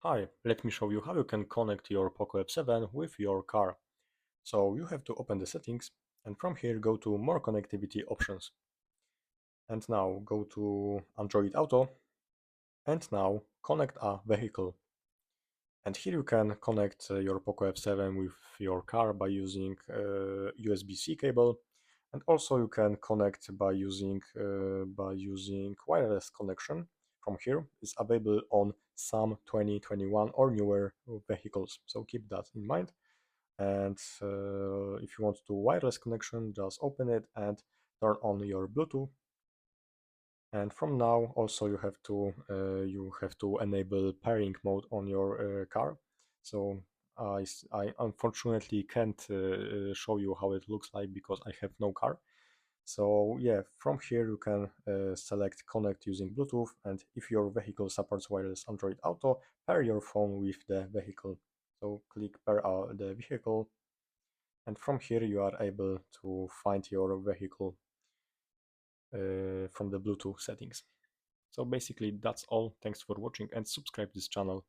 Hi, let me show you how you can connect your POCO F7 with your car. So you have to open the settings and from here go to more connectivity options. And now go to Android Auto and now connect a vehicle. And here you can connect your POCO F7 with your car by using USB-C cable. And also you can connect by using wireless connection. From here is available on some 2021 or newer vehicles. So keep that in mind. And if you want to wireless connection, just open it and turn on your Bluetooth. And from now also you have to enable pairing mode on your car. So I unfortunately can't show you how it looks like because I have no car. So yeah, from here you can select connect using Bluetooth, and if your vehicle supports wireless Android Auto, pair your phone with the vehicle. So click pair the vehicle, and from here you are able to find your vehicle from the Bluetooth settings. So basically that's all. Thanks for watching and subscribe this channel.